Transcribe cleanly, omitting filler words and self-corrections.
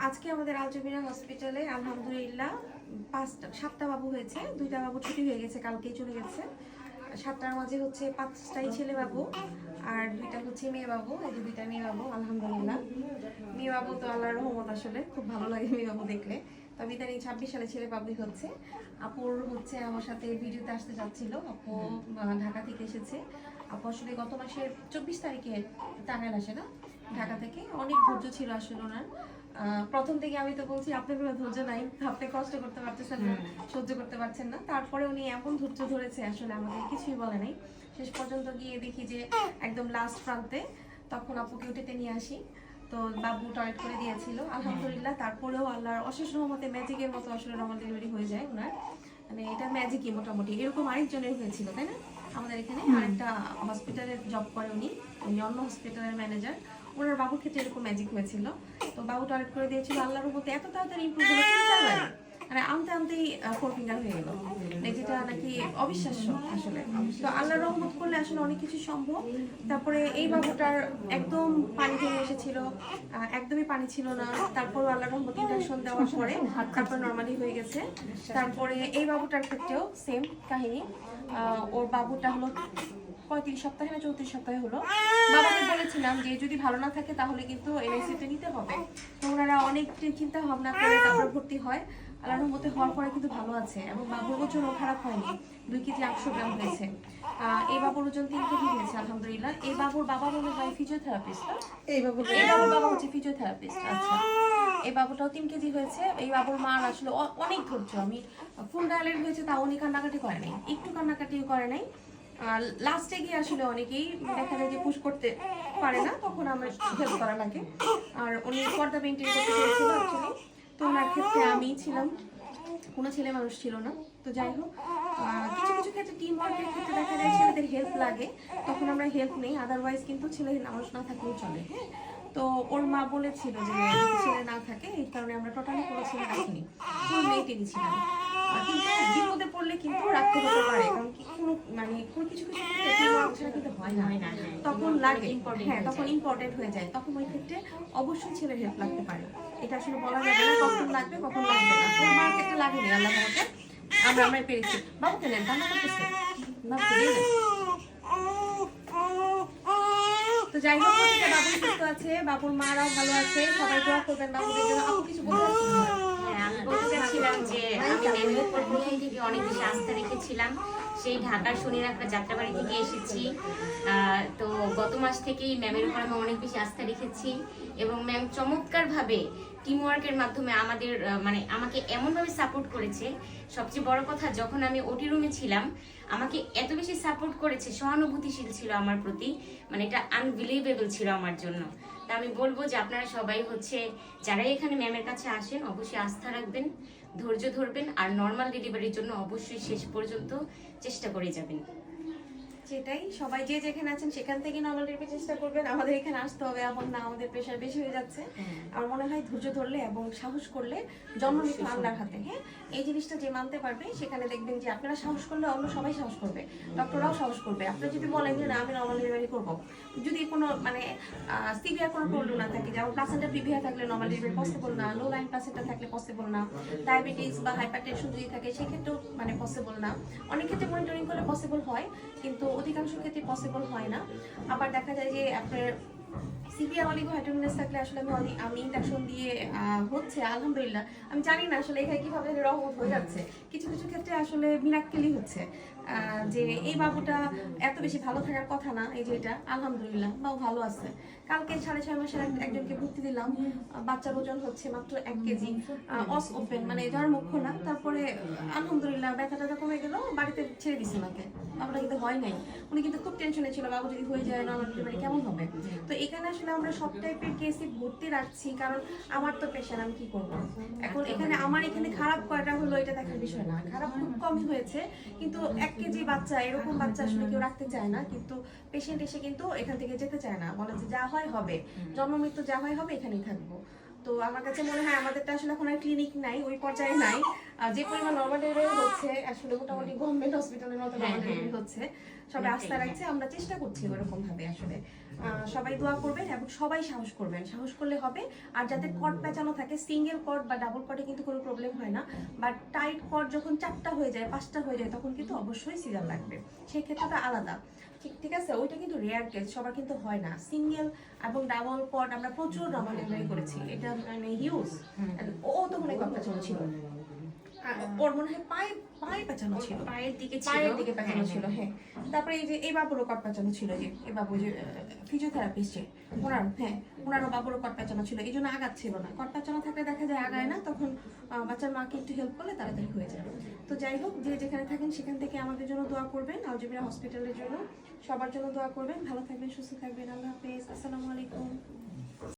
আজকে আমাদের আলজমিরা হসপিটালে আলহামদুলিল্লাহ 7টা বাবু হয়েছে। 2টা বাবু ছুটি হয়ে গেছে, কালকেই চলে গেছে। 7টার মাঝে হচ্ছে 5টাই ছেলে বাবু আর 2টা হচ্ছে মেয়ে বাবু। এই যে 2টা মেয়ে বাবু আলহামদুলিল্লাহ। মেয়ে বাবু তো আল্লাহর রহমত, আসলে খুব ভালো লাগে মেয়ে বাবু দেখলে। তবে ইদানিং 26 সালে ছেলে বাবুই হচ্ছে। আপুর হচ্ছে আমার সাথে ভিডিওতে আসতে যাচ্ছিল। আপু ঢাকা থেকে এসেছে। আপু আসলে গত মাসের 24 তারিখে টাঙ্গাইল আসে না, ঢাকা থেকে। অনেক ধৈর্য ছিল আসলে ওনার। প্রথম থেকে আমি তো বলছি আপনার কোনো ধৈর্য নাই, আপনি কষ্ট করতে পারতেছেন না, সহ্য করতে পারছেন না। তারপরে উনি এমন ধৈর্য ধরেছে, আসলে আমাদের কিছুই বলে নাই। শেষ পর্যন্ত গিয়ে দেখি যে একদম লাস্ট প্রান্তে, তখন আপুকে উঠেতে নিয়ে আসি। তো বাবু টয়লেট করে দিয়েছিল আলহামদুলিল্লাহ। তারপরেও আল্লাহর অশেষ রহমতে ম্যাজিকের মতো আসলে নর্মাল ডেলিভারি হয়ে যায় ওনার। মানে এটা ম্যাজিকই মোটামুটি। এরকম আরেকজনের হয়েছিল, তাই না? আমাদের এখানে আরেকটা হসপিটালে জব করে উনি, অন্য হসপিটালের ম্যানেজার। ওনার বাবুর ক্ষেত্রে এরকম ম্যাজিক হয়েছিল। তো বাবু টয়লেট করে দিয়েছিল, আল্লাহর রহমতে এত তাড়াতাড়ি ইমপ্রুভ হলো, চিন্তার বাইরে। মানে আনতে আনতেই 4 ফিঙ্গার হয়ে গেল, যেটা নাকি অবিশ্বাস্য আসলে। তো আল্লাহর রহমত করলে আসলে অনেক কিছু সম্ভব। তারপরে এই বাবুটার একদম পানি জমে এসেছিল, একদমই পানি ছিল না। তারপর আল্লাহর রহমত ইনজেকশন দেওয়ার পরে তারপর নর্মালি হয়ে গেছে। তারপরে এই বাবুটার ক্ষেত্রেও সেম কাহিনী। ওর বাবুটা হলো 35 সপ্তাহে না 34 সপ্তাহে হলো। বাবাকে বলেছিলাম যে যদি ভালো না থাকে তাহলে কিন্তু এনআইসিইউতে নিতে হবে। তো ওনারা অনেক চিন্তা ভাবনা করে তারপর ভর্তি হয়। আল্লাহর রহমতে হওয়ার পরে কিন্তু ভালো আছে এবং বাবুর ওজনও খারাপ হয়নি, 2 কেজি 800 গ্রাম হয়েছে। এই বাবুর ওজন 3 কেজি হয়েছে আলহামদুলিল্লাহ। এই বাবুর বাবা মনে হয় ফিজিওথেরাপিস্ট। এই বাবুর বাবা হচ্ছে ফিজিওথেরাপিস্ট। আচ্ছা, এই বাবুটাও 3 কেজি হয়েছে। এই বাবুর মা আসলে অনেক ধৈর্য। আমি ফুল ডায়ালেট হয়েছে তাও উনি কান্নাকাটি করে নাই, একটু কান্নাকাটিও করে নাই। লাস্টে গিয়ে আসলে অনেকেই দেখা যায় যে পুশ করতে পারে না, তখন আমার হেল্প করা লাগে। আর উনি পর্দা মেনটেন করতে চেয়েছিল অ্যাকচুয়ালি। তো ওনার ক্ষেত্রে আমিই ছিলাম, কোনো ছেলে মানুষ ছিল না। তো যাই হোক, কিছু কিছু ক্ষেত্রে টিম ওয়ার্কের ক্ষেত্রে দেখা যায় ছেলেদের হেল্প লাগে, তখন আমরা হেল্প নেই। আদারওয়াইজ কিন্তু ছেলে মানুষ না থাকলেও চলে। হ্যাঁ, তো ওর মা বলেছিল যে যদি ছেলে না থাকে, এই কারণে আমরা টোটালি কোনো ছেলে রাখিনি, ফুল মেয়েটেনই ছিলাম। কিন্তু বিপদে পড়লে কিন্তু রাখতে হতে পারে, কারণ কি কোনো মানে কোনো কিছু কিছু ক্ষেত্রে কিন্তু হয় না, তখন লাগে। হ্যাঁ, তখন ইম্পর্টেন্ট হয়ে যায়, তখন ওই ক্ষেত্রে অবশ্যই ছেলের হেল্প লাগতে পারে। এটা আসলে বলা যাবে না কখন লাগবে কখন লাগবে না। ওর মার ক্ষেত্রে লাগেনি আল্লাহ রহমতে, আমরা পেরেছি। বাবুকে নেন, কান্না করতেছে, বাবুকে দিয়ে দেন। তো যাই হোক, প্রতিটা বাবুই সুস্থ আছে, বাবুর মারাও ভালো আছে। সবাই দোয়া করবেন বাবুদের জন্য। আপু কিছু বলতে চাচ্ছিলেন? হ্যাঁ, আমি বলতে চাচ্ছিলাম যে আমি ম্যামের উপর প্রথম থেকে অনেক বেশি আস্থা রেখেছিলাম। সেই ঢাকার শনির একটা যাত্রাবাড়ি থেকে এসেছি। তো গত মাস থেকেই ম্যামের উপর আমি অনেক বেশি আস্থা রেখেছি এবং ম্যাম চমৎকারভাবে টিম ওয়ার্কের মাধ্যমে আমাদের মানে আমাকে এমনভাবে সাপোর্ট করেছে। সবচেয়ে বড় কথা, যখন আমি ওটি রুমে ছিলাম আমাকে এত বেশি সাপোর্ট করেছে, সহানুভূতিশীল ছিল আমার প্রতি, মানে এটা আনবিলিভেবল ছিল আমার জন্য। তা আমি বলবো যে আপনারা সবাই হচ্ছে যারাই এখানে ম্যামের কাছে আসেন অবশ্যই আস্থা রাখবেন, ধৈর্য ধরবেন আর নর্মাল ডেলিভারির জন্য অবশ্যই শেষ পর্যন্ত চেষ্টা করে যাবেন। সেটাই, সবাই যে যেখানে আছেন সেখান থেকে নর্মাল ডেলিভারি চেষ্টা করবেন। আমাদের এখানে আসতে হবে এমন না, আমাদের প্রেশার বেশি হয়ে যাচ্ছে। আমার মনে হয় ধৈর্য ধরলে এবং সাহস করলে জন্ম মৃত্যু আল্লাহর হাতে। হ্যাঁ, এই জিনিসটা যে মানতে পারবে সেখানে দেখবেন যে আপনারা সাহস করলে অন্য সবাই সাহস করবে, ডক্টররাও সাহস করবে। আপনারা যদি বলেন যে না আমি নর্মাল ডেলিভারি করবো, যদি কোনো মানে সিভিয়ার কোনো প্রবলেম না থাকে, যেমন প্লাসেন্টা প্রিভিয়ার থাকলে নর্মাল ডেলিভারি পসিবল না, লো লাইন প্লাসেন্টা থাকলে পসিবল না, ডায়াবেটিস বা হাইপারটেনশন যদি থাকে সেক্ষেত্রেও মানে পসিবল না। অনেক ক্ষেত্রে মনিটরিং করলে পসিবল হয়, কিন্তু অধিকাংশ ক্ষেত্রে পসিবল হয় না। আবার দেখা যায় যে আপনার সিভিয়ার অলিগোহাইড্রোজেনেস থাকলে আসলে আমি ইনজেকশন দিয়ে হচ্ছে আলহামদুলিল্লাহ। আমি জানি না আসলে এখানে কিভাবে রহমত হয়ে যাচ্ছে, কিছু কিছু ক্ষেত্রে আসলে মিরাক্কেলই হচ্ছে। যে এই বাবুটা এত বেশি ভালো থাকার কথা না, এই যে এটা আলহামদুলিল্লাহ বাবু ভালো আছে। কালকে 6.5 মাসের একজনকে ভর্তি দিলাম, বাচ্চার ওজন হচ্ছে মাত্র 1 কেজি, অস ওপেন মানে যার মুখ্য না। তারপরে আলহামদুলিল্লাহ ব্যথাটা কমে গেল, বাড়িতে ছেড়ে দিছে ওনাকে। বাবুটা কিন্তু হয় নাই, উনি কিন্তু খুব টেনশনে ছিল বাবু যদি হয়ে যায় নর্মাল ডেলিভারি কেমন হবে। তো এখানে আসলে আমরা সব টাইপের কেসই ভর্তি রাখছি, কারণ আমার তো পেশেন্ট, আমি কি করবো এখন। এখানে আমার এখানে খারাপ কয়টা হলো এটা দেখার বিষয় না, খারাপ খুব কমই হয়েছে। কিন্তু 1 কেজি বাচ্চা, এরকম বাচ্চা আসলে কেউ রাখতে চায় না। কিন্তু পেশেন্ট এসে কিন্তু এখান থেকে যেতে চায় না, বলে যে যা হয় হবে, জন্ম মৃত্যু যা হয় হবে, এখানেই থাকবো। তো আমার কাছে মনে হয় আমাদেরটা আসলে এখন আর ক্লিনিক নাই, ওই পর্যায়ে নাই। যে পরিমাণ নর্মাল ডেলিভারি হচ্ছে আসলে মোটামুটি গভর্নমেন্ট হসপিটালের মতো নর্মাল ডেলিভারি হচ্ছে, সবাই আস্থা রাখছে, আমরা চেষ্টা করছি ওরকম ভাবে আসলে। সবাই দোয়া করবেন এবং সবাই সাহস করবেন, সাহস করলে হবে। আর যাদের কর্ড পেঁচানো থাকে, সিঙ্গেল কর্ড বা ডাবল কর্ডে কিন্তু কোনো প্রবলেম হয় না, বাট টাইট কর্ড যখন 4টা হয়ে যায় 5টা হয়ে যায় তখন কিন্তু অবশ্যই সিজার লাগবে, সেই ক্ষেত্রেটা আলাদা। ঠিক আছে, ওইটা কিন্তু রেয়ার কেস, সবার কিন্তু হয় না। সিঙ্গেল এবং ডাবল কর্ড আমরা প্রচুর নর্মাল ডেলিভারি করেছি, এটা মানে হিউজ। ও তো মনে কর্ড পেঁচানো ছিল, ওর মনে হয় পায়ে পেঁচানো ছিল, পায়ের দিকে পায়ের দিকে পেঁচানো ছিল। হ্যাঁ, তারপরে এই যে এই বাবুরও কট পেঁচানো ছিল, যে এই বাবু যে ফিজিওথেরাপিস্ট, ওনারও বাবুরও কট পেঁচানো ছিল, এই জন্য আগাচ্ছিল না। কট পেঁচানো থাকলে দেখা যায় আগায় না, তখন বাচ্চার মাকে একটু হেল্প করলে তাড়াতাড়ি হয়ে যায়। তো যাই হোক, যে যেখানে থাকেন সেখান থেকে আমাদের জন্য দোয়া করবেন, আলজেমিরা হসপিটালের জন্য সবার জন্য দোয়া করবেন। ভালো থাকবেন, সুস্থ থাকবেন। আল্লাহ হাফেজ, আসসালামু আলাইকুম।